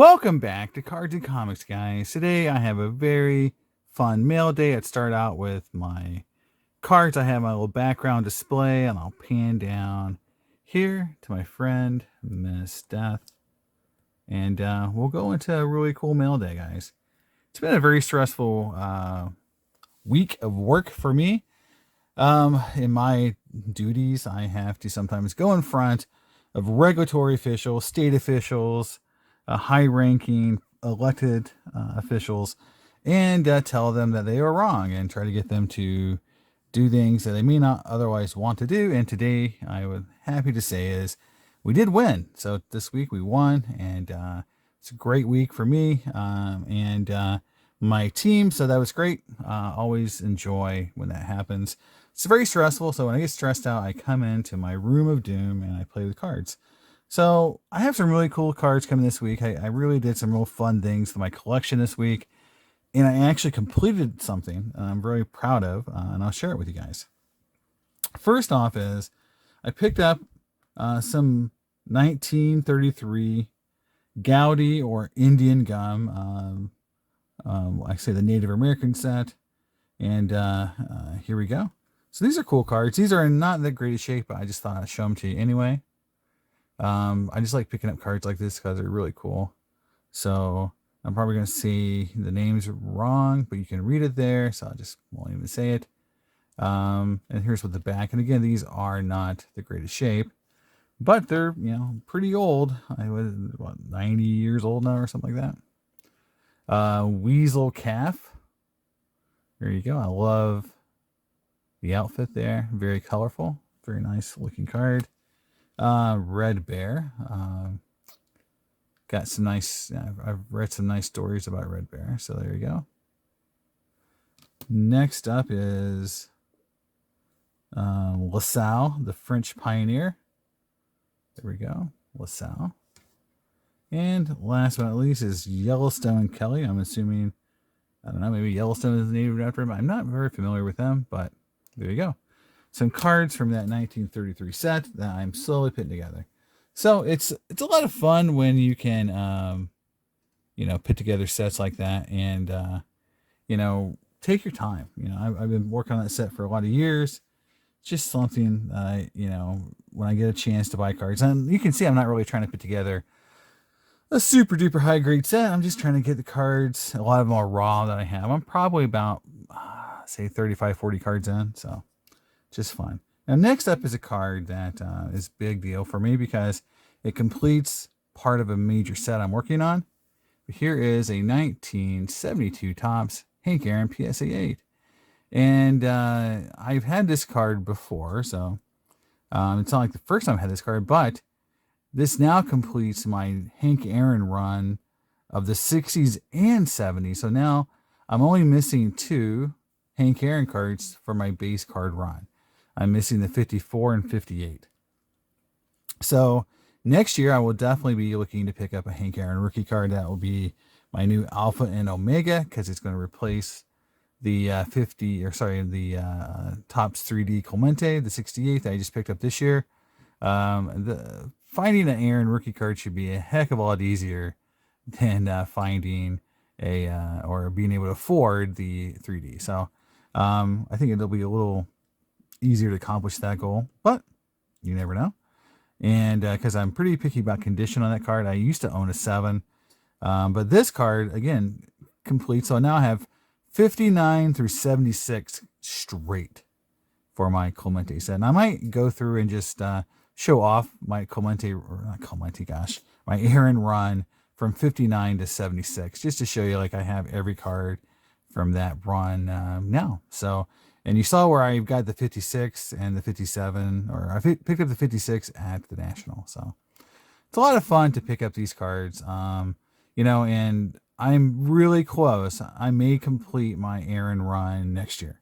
Welcome back to Cards and Comics, guys. Today I have a very fun mail day. I'd start out with my cards. I have my little background display, and I'll pan down here to my friend, Miss Death. And we'll go into a really cool mail day, guys. It's been a very stressful week of work for me. In my duties, I have to sometimes go in front of regulatory officials, state officials, high-ranking elected officials, and tell them that they are wrong and try to get them to do things that they may not otherwise want to do. And today, I was happy to say is we did win. So this week we won, and it's a great week for me and my team. So that was great. Always enjoy when that happens. It's very stressful. So when I get stressed out, I come into my room of doom and I play with cards. So I have some really cool cards coming this week. I really did some real fun things for my collection this week. And I actually completed something I'm very proud of, and I'll share it with you guys. First off is I picked up some 1933 Gaudi or Indian gum. I say the Native American set. And here we go. So these are cool cards. These are not in the greatest shape, but I just thought I'd show them to you anyway. I just like picking up cards like this because they're really cool. So I'm probably going to say the names wrong, but you can read it there. So I just won't even say it. And here's what the back. And again, these are not the greatest shape, but they're, pretty old. I was, 90 years old now or something like that. Weasel Calf. There you go. I love the outfit there. Very colorful. Very nice looking card. Red Bear. Got some nice, I've read some nice stories about Red Bear. So there you go. Next up is LaSalle, the French pioneer. There we go. LaSalle. And last but not least is Yellowstone Kelly. I'm assuming, I don't know, maybe Yellowstone is named after him. I'm not very familiar with them, but there you go. Some cards from that 1933 set that I'm slowly putting together. So it's a lot of fun when you can, put together sets like that and, take your time. I've been working on that set for a lot of years. It's just something, when I get a chance to buy cards. And you can see I'm not really trying to put together a super duper high grade set. I'm just trying to get the cards. A lot of them are raw that I have. I'm probably about, say 35, 40 cards in. So just fun. Now, next up is a card that is a big deal for me because it completes part of a major set I'm working on. But here is a 1972 Topps Hank Aaron PSA 8. And I've had this card before, so it's not like the first time I had this card, but this now completes my Hank Aaron run of the 60s and 70s. So now I'm only missing 2 Hank Aaron cards for my base card run. I'm missing the 54 and 58. So next year, I will definitely be looking to pick up a Hank Aaron rookie card. That will be my new Alpha and Omega because it's going to replace the Topps 3D Clemente, the 68 that I just picked up this year. Finding an Aaron rookie card should be a heck of a lot easier than finding or being able to afford the 3D. So I think it'll be a little easier to accomplish that goal, but you never know. And because I'm pretty picky about condition on that card, I used to own a 7, but this card again completes. So now I have 59 through 76 straight for my Clemente set, and I might go through and just show off my my Aaron run from 59 to 76, just to show you like I have every card from that run now. So. And you saw where I got the 56 and the 57, or I picked up the 56 at the National. So it's a lot of fun to pick up these cards, and I'm really close. I may complete my Aaron run next year.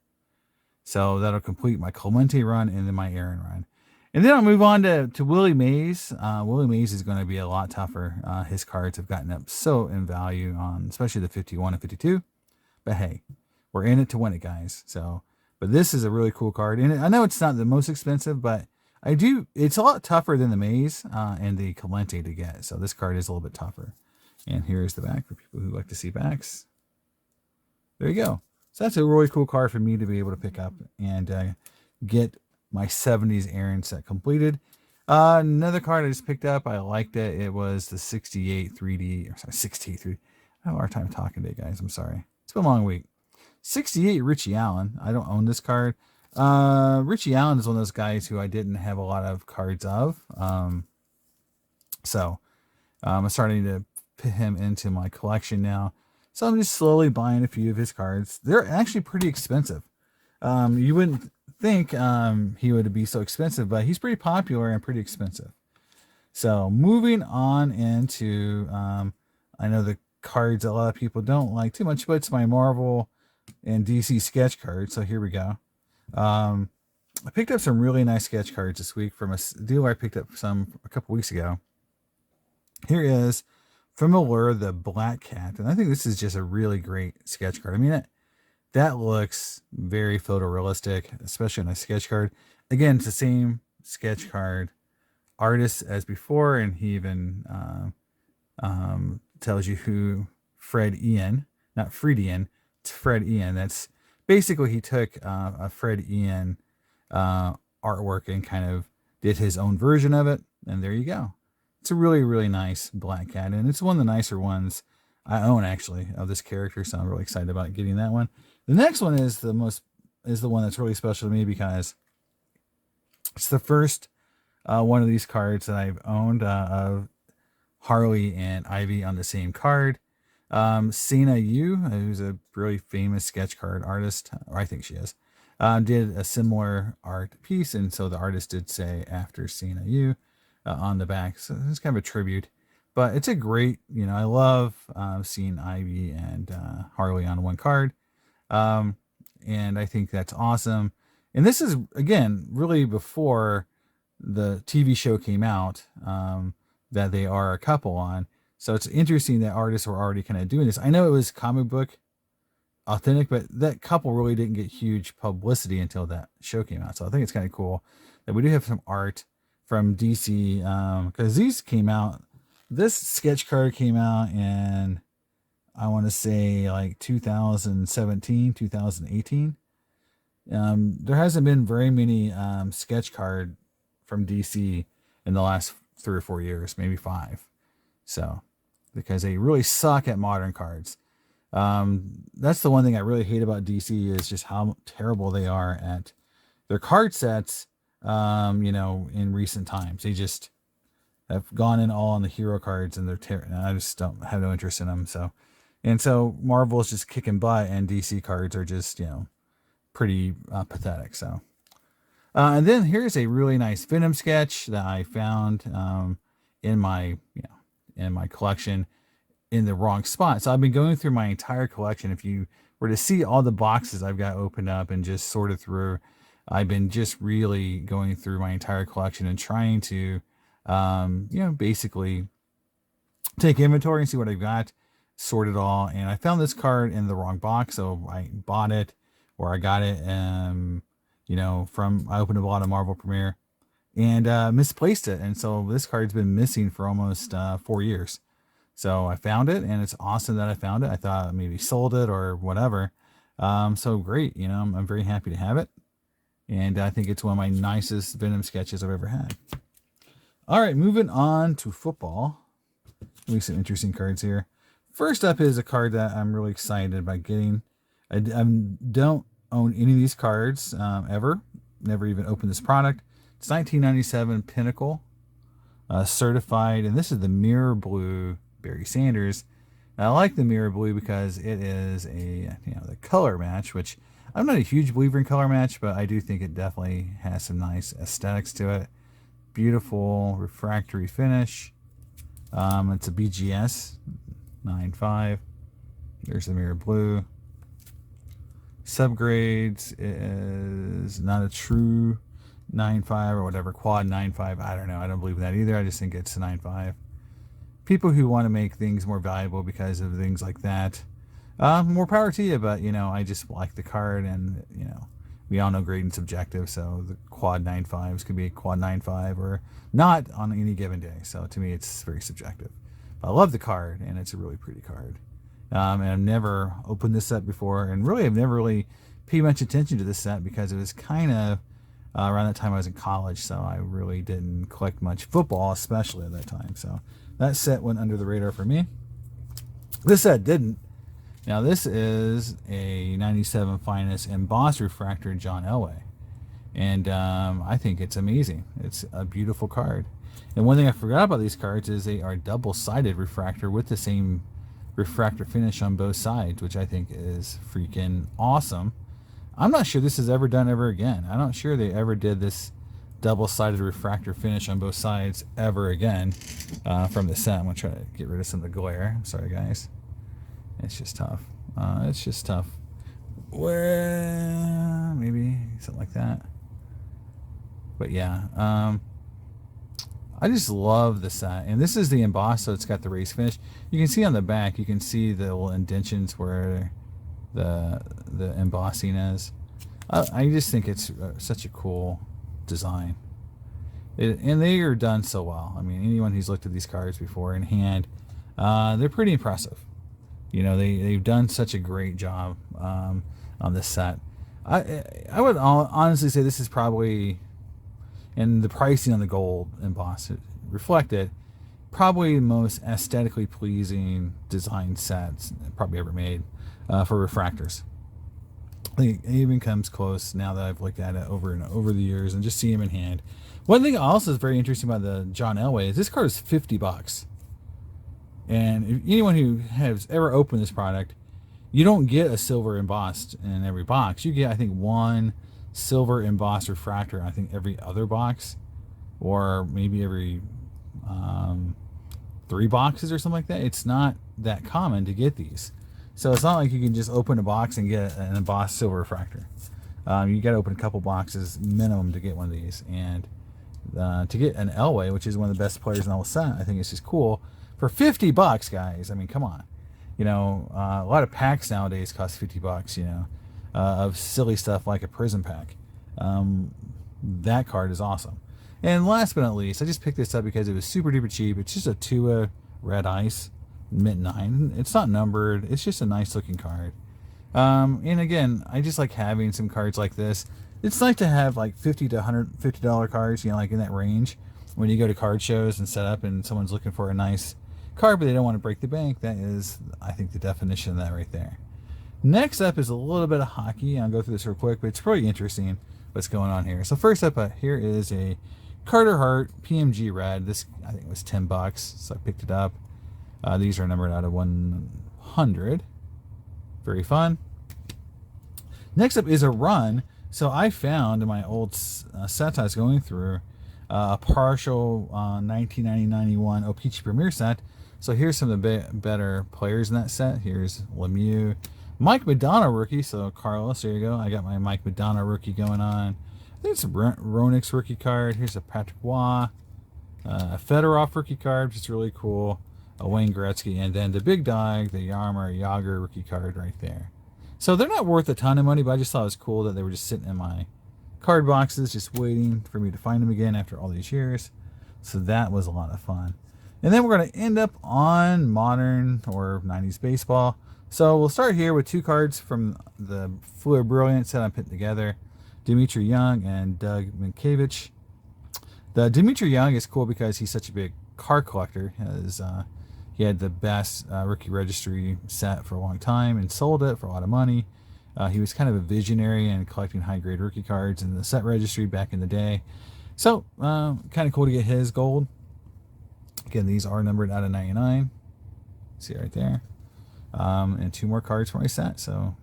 So that'll complete my Clemente run and then my Aaron run. And then I'll move on to Willie Mays. Willie Mays is going to be a lot tougher. His cards have gotten up so in value on especially the 51 and 52. But hey, we're in it to win it, guys. So. But this is a really cool card. And I know it's not the most expensive, but it's a lot tougher than the Maze and the Clemente to get. So this card is a little bit tougher. And here's the back for people who like to see backs. There you go. So that's a really cool card for me to be able to pick up and get my 70s errand set completed. Another card I just picked up. I liked it. It was the 68 3D. Or sorry, 68 3D. I have a hard time talking today, guys. I'm sorry. It's been a long week. 68 Richie Allen. I don't own this card. Richie Allen is one of those guys who I didn't have a lot of cards of. So I'm starting to put him into my collection now. So I'm just slowly buying a few of his cards. They're actually pretty expensive. You wouldn't think he would be so expensive, but he's pretty popular and pretty expensive. So moving on into, I know the cards a lot of people don't like too much, but it's my Marvel and DC sketch cards. So here we go. I picked up some really nice sketch cards this week from a dealer I picked up some a couple weeks ago. Here is from Allure, the Black Cat. And I think this is just a really great sketch card. I mean, that looks very photorealistic, especially on a sketch card. Again, it's the same sketch card artist as before, and he even tells you who Fred Ian, not Fred Ian, it's Fred Ian. That's basically he took a Fred Ian artwork and kind of did his own version of it, and there you go. It's a really, really nice Black Cat, and it's one of the nicer ones I own, actually, of this character, so I'm really excited about getting that one. The next one is the one that's really special to me because it's the first one of these cards that I've owned of Harley and Ivy on the same card. Sina Yu, who's a really famous sketch card artist, or I think she is, did a similar art piece, and so the artist did say after Sina Yu on the back. So it's kind of a tribute, but it's a great, I love seeing Ivy and Harley on one card. And I think that's awesome. And this is, again, really before the TV show came out that they are a couple on. So it's interesting that artists were already kind of doing this. I know it was comic book authentic, but that couple really didn't get huge publicity until that show came out. So I think it's kind of cool that we do have some art from DC, because these came out, this sketch card came out in, I want to say like 2017, 2018. There hasn't been very many sketch card from DC in the last 3 or 4 years, maybe 5. So, because they really suck at modern cards. That's the one thing I really hate about DC is just how terrible they are at their card sets. In recent times, they just have gone in all on the hero cards, and I just don't have no interest in them. So Marvel is just kicking butt, and DC cards are just pretty pathetic. So, and then here's a really nice Venom sketch that I found in my collection in the wrong spot. So I've been going through my entire collection. If you were to see all the boxes I've got opened up and just sorted through, I've been just really going through my entire collection and trying to, basically take inventory and see what I've got, sort it all. And I found this card in the wrong box, so I bought it, or I got it, I opened a lot of Marvel Premiere and misplaced it. And so this card's been missing for almost 4 years. So I found it, and it's awesome that I found it. I thought maybe sold it or whatever. So great, I'm very happy to have it. And I think it's one of my nicest Venom sketches I've ever had. All right, moving on to football. Let me see some interesting cards here. First up is a card that I'm really excited about getting. I don't own any of these cards ever. Never even opened this product. It's 1997 Pinnacle certified, and this is the Mirror Blue Barry Sanders. And I like the Mirror Blue because it is the color match, which I'm not a huge believer in color match, but I do think it definitely has some nice aesthetics to it. Beautiful refractory finish. It's a BGS 9.5. There's the Mirror Blue. Subgrades is not a true 9.5 or whatever, quad 9.5. I don't know. I don't believe in that either. I just think it's a 9.5. People who want to make things more valuable because of things like that, more power to you, but I just like the card, and we all know grading's subjective, so the quad 9.5s could be a quad 9.5 or not on any given day. So to me, it's very subjective. But I love the card, and it's a really pretty card. And I've never opened this set before, and really I've never really paid much attention to this set because it was kind of around that time I was in college, so I really didn't collect much football, especially at that time. So that set went under the radar for me. This set didn't. Now this is a 97 Finest embossed refractor John Elway, and I think it's amazing. It's a beautiful card. And one thing I forgot about these cards is they are double-sided refractor with the same refractor finish on both sides, which I think is freaking awesome. I'm not sure this is ever done ever again. I'm not sure they ever did this double-sided refractor finish on both sides ever again from the set. I'm going to try to get rid of some of the glare. Sorry, guys. It's just tough. It's just tough. Well, maybe something like that. But yeah, I just love the set. And this is the emboss, so it's got the raised finish. You can see on the back, you can see the little indentions where the embossing is. I just think it's such a cool design. And they are done so well. I mean, anyone who's looked at these cards before in hand, they're pretty impressive. You know, they've done such a great job on this set. I would honestly say this is probably, and the pricing on the gold emboss reflected, probably the most aesthetically pleasing design sets probably ever made for refractors. I think it even comes close now that I've looked at it over and over the years and just see them in hand. One thing also is very interesting about the John Elway is this card is $50. And if anyone who has ever opened this product, you don't get a silver embossed in every box. You get, I think, one silver embossed refractor, I think, every other box, or maybe every 3 boxes or something like that. It's not that common to get these. So it's not like you can just open a box and get an embossed silver refractor. You got to open a couple boxes minimum to get one of these. And to get an Elway, which is one of the best players in the whole set, I think it's just cool. For $50, guys, I mean, come on. You know, a lot of packs nowadays cost $50, you know, of silly stuff like a Prism pack. That card is awesome. And last but not least, I just picked this up because it was super duper cheap. It's just a Tua Red Ice Mint 9. It's not numbered. It's just a nice looking card. And again, I just like having some cards like this. It's nice to have like $50 to $150 cards, you know, like in that range. When you go to card shows and set up and someone's looking for a nice card, but they don't want to break the bank, that is, I think, the definition of that right there. Next up is a little bit of hockey. I'll go through this real quick, but it's pretty interesting what's going on here. So first up here is a Carter Hart PMG Red. This, I think, was $10, so I picked it up. These are numbered out of 100. Very fun. Next up is a run. So I found in my old sets I was going through a partial 1990-91 O-Pee-Chee Premier set. So here's some of the better players in that set. Here's Lemieux. Mike Madonna rookie. So Carlos, there you go. I got my Mike Madonna rookie going on. I think it's a Ronix rookie card. Here's a Patrick Waugh. A Fedorov rookie card, which is really cool. A Wayne Gretzky. And then the big dog, the Jaromir Jagr rookie card right there. So they're not worth a ton of money, but I just thought it was cool that they were just sitting in my card boxes, just waiting for me to find them again after all these years. So that was a lot of fun. And then we're going to end up on modern or 90s baseball. So we'll start here with 2 cards from the Fluid Brilliant set I put together. Dmitry Young and Doug Minkiewicz. The Dmitry Young is cool because he's such a big card collector. He had the best rookie registry set for a long time and sold it for a lot of money. He was kind of a visionary in collecting high-grade rookie cards in the set registry back in the day. So, kind of cool to get his gold. Again, these are numbered out of 99. See right there. And 2 more cards for my set. So,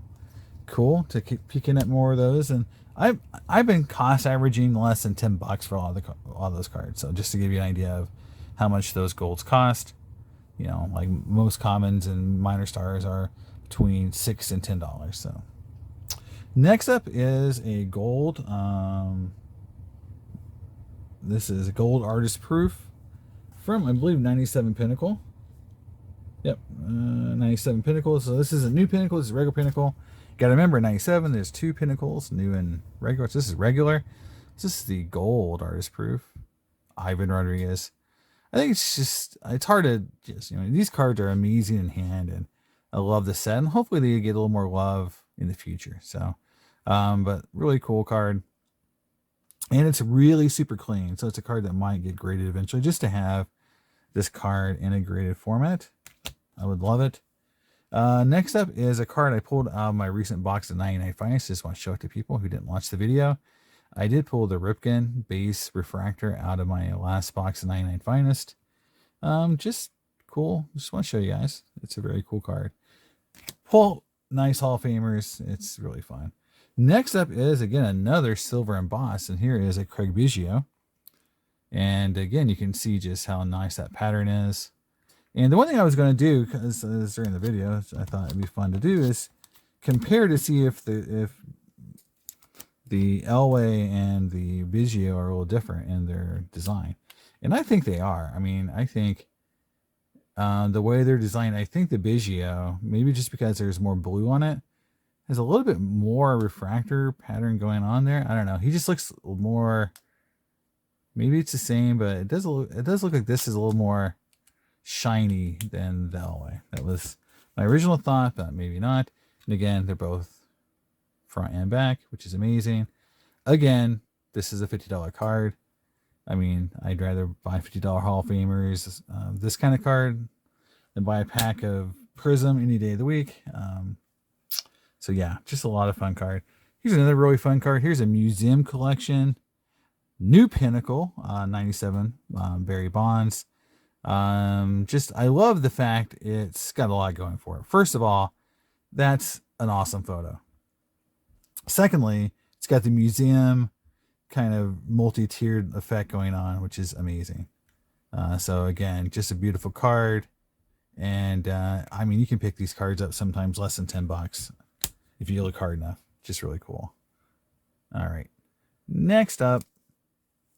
cool to keep peeking at more of those. And I've been cost averaging less than $10 for all those cards. So, just to give you an idea of how much those golds cost. You know, like most commons and minor stars are between $6 and $10. So, next up is a gold. This is a gold artist proof from, I believe, 97 Pinnacle. Yep, 97 Pinnacle. So this is a new Pinnacle. This is a regular Pinnacle. Got to remember, 97, there's 2 Pinnacles, new and regular. So this is regular. This is the gold artist proof. Ivan Rodriguez. I think it's hard to just, these cards are amazing in hand, and I love the set, and hopefully they get a little more love in the future. So, but really cool card. And it's really super clean. So it's a card that might get graded eventually, just to have this card in a graded format. I would love it. Next up is a card I pulled out of my recent box of 99 Finest. Just want to show it to people who didn't watch the video. I did pull the Ripken base refractor out of my last box of 99 Finest. Just cool. Just want to show you guys. It's a very cool card. Pull nice Hall of Famers. It's really fun. Next up is, again, another silver emboss. And here is a Craig Biggio. And again, you can see just how nice that pattern is. And the one thing I was going to do, because during the video, I thought it'd be fun to do, is compare to see if the Elway and the Biggio are a little different in their design. And I think they are. I mean, I think the way they're designed, I think the Biggio, maybe just because there's more blue on it, has a little bit more refractor pattern going on there. I don't know. He just looks more, maybe it's the same, but it does look like this is a little more shiny than the Elway. That was my original thought, but maybe not. And again, they're both front and back, which is amazing. Again, this is a $50 card. I mean, I'd rather buy $50 Hall of Famers, this kind of card, than buy a pack of Prism any day of the week. So yeah, just a lot of fun card. Here's another really fun card. Here's a museum collection, New Pinnacle, 97 Barry Bonds. I love the fact it's got a lot going for it. First of all, that's an awesome photo. Secondly, it's got the museum kind of multi-tiered effect going on, which is amazing. So again, just a beautiful card. And I mean, you can pick these cards up sometimes less than $10 if you look hard enough. Just really cool. All right. Next up,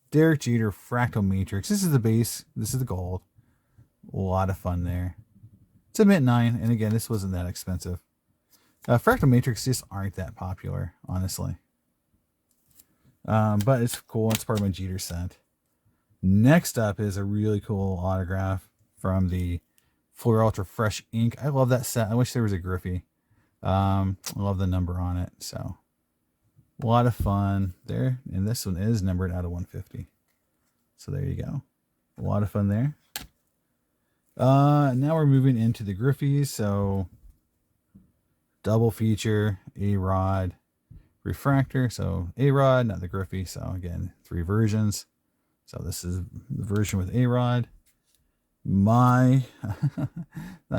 Derek Jeter Fractal Matrix. This is the base. This is the gold. A lot of fun there. It's a mint 9, and again, this wasn't that expensive. Fractal Matrix just aren't that popular, honestly. But it's cool. It's part of my Jeter set. Next up is a really cool autograph from the Fleur Ultra Fresh Ink. I love that set. I wish there was a Griffey. I love the number on it. So a lot of fun there. And this one is numbered out of 150. So there you go. A lot of fun there. Now we're moving into the Griffeys. So double feature, A-Rod, refractor. So A-Rod, not the Griffey. So again, 3 versions. So this is the version with A-Rod. I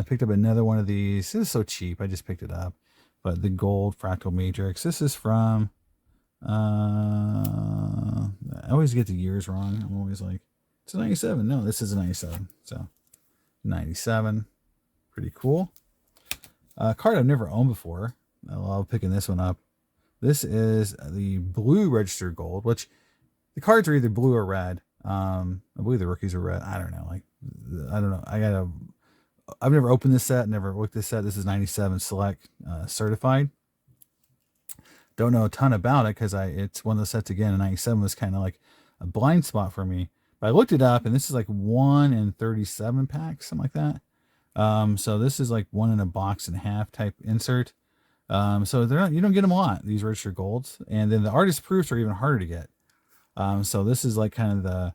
picked up another one of these. This is so cheap. I just picked it up. But the gold Fractal Matrix. This is from, I always get the years wrong. I'm always like, it's a 97. No, this is a 97. So 97. Pretty cool. A card I've never owned before. I love picking this one up. This is the blue registered gold, which the cards are either blue or red. I believe the rookies are red. I don't know. I don't know. I've never opened this set, never looked this set. This is 97 Select certified. Don't know a ton about it because it's one of the sets again. And 97 was kind of like a blind spot for me. But I looked it up, and this is like 1 in 37 packs, something like that. So this is like 1 in a box and a half type insert. So you don't get them a lot, these registered golds. And then the artist proofs are even harder to get. So this is like kind of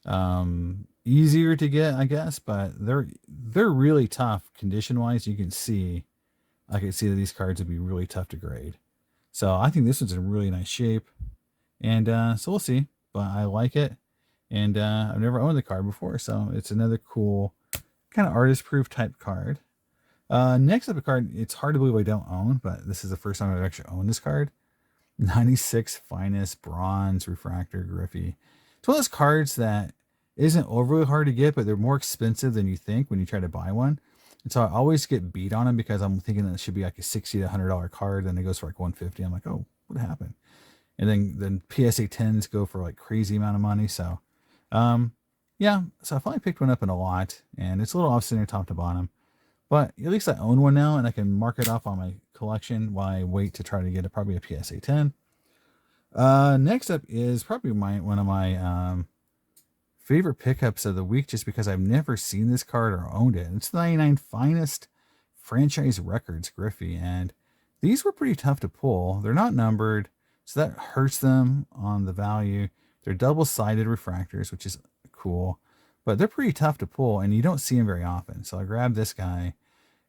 the easier to get, I guess, but they're really tough condition wise. I can see that these cards would be really tough to grade. So I think this one's in really nice shape, and so we'll see. But I like it, and I've never owned the card before, so it's another cool kind of artist proof type card. Next up, a card it's hard to believe I don't own, but this is the first time I've actually owned this card. 96 Finest Bronze Refractor Griffey. It's one of those cards that isn't overly hard to get, but they're more expensive than you think when you try to buy one. And so I always get beat on them because I'm thinking that it should be like a $60 to $100 card, and it goes for like $150. I'm like, oh, what happened? And then PSA 10s go for like crazy amount of money. So, yeah. So I finally picked one up in a lot, and it's a little off-center top to bottom. But at least I own one now, and I can mark it off on my collection while I wait to try to get probably a PSA 10. Next up is probably one of my favorite pickups of the week just because I've never seen this card or owned it. It's the 99 Finest Franchise Records Griffey, and these were pretty tough to pull. They're not numbered, so that hurts them on the value. They're double-sided refractors, which is cool, but they're pretty tough to pull, and you don't see them very often. So I grabbed this guy,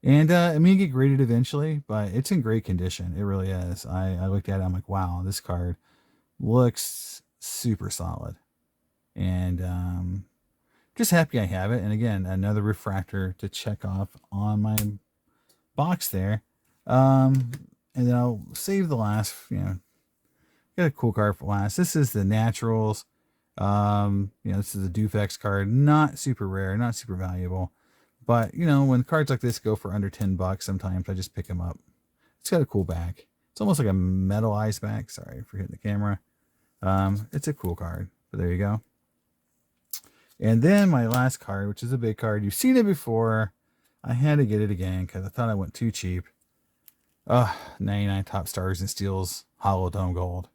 and it may get graded eventually, but it's in great condition. It really is. I looked at it, I'm like, wow, this card looks super solid. And just happy I have it. And again, another refractor to check off on my box there. And then I'll save the last, get a cool card for last. This is the Naturals. This is the Dufex card. Not super rare, not super valuable. But, when cards like this go for under $10, sometimes I just pick them up. It's got a cool back. It's almost like a metallized back. Sorry for hitting the camera. It's a cool card. But there you go. And then my last card, which is a big card. You've seen it before. I had to get it again because I thought I went too cheap. 99 Top Stars and Steels Hollow Dome Gold.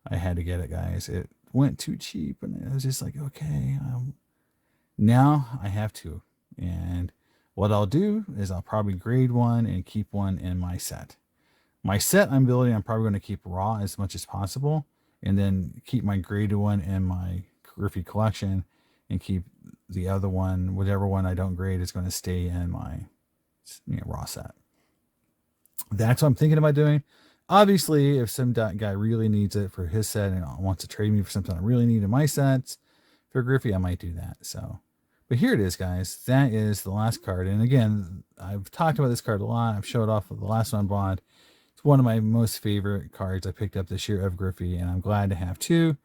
I had to get it, guys. It went too cheap, and I was just like, okay, now I have to. And what I'll do is I'll probably grade one and keep one in my set. My set I'm building, I'm probably going to keep raw as much as possible, and then keep my graded one in my Griffey collection, and keep the other one, whatever one I don't grade, is going to stay in my raw set. That's what I'm thinking about doing. Obviously, if some guy really needs it for his set and wants to trade me for something I really need in my sets for Griffey, I might do that. So, but here it is, guys. That is the last card. And again, I've talked about this card a lot. I've showed off the last one I bought. It's one of my most favorite cards I picked up this year of Griffey, and I'm glad to have two.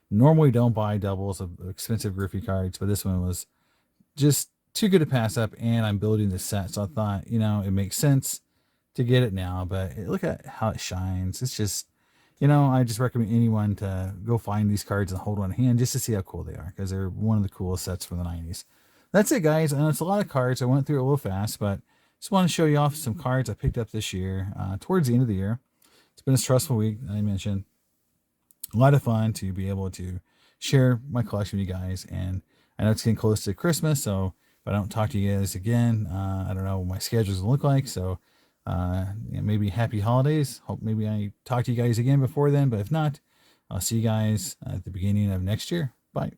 Normally don't buy doubles of expensive Griffey cards, but this one was just too good to pass up, and I'm building this set. So I thought, it makes sense to get it now, but look at how it shines. It's just, I just recommend anyone to go find these cards and hold one in hand just to see how cool they are, because they're one of the coolest sets from the 90s. That's it, guys. I know it's a lot of cards. I went through it a little fast, but just want to show you off some cards I picked up this year, towards the end of the year. It's been a stressful week, I mentioned. A lot of fun to be able to share my collection with you guys. And I know it's getting close to Christmas, so if I don't talk to you guys again, I don't know what my schedule's going to look like. So maybe happy holidays. Hope maybe I talk to you guys again before then. But if not, I'll see you guys at the beginning of next year. Bye.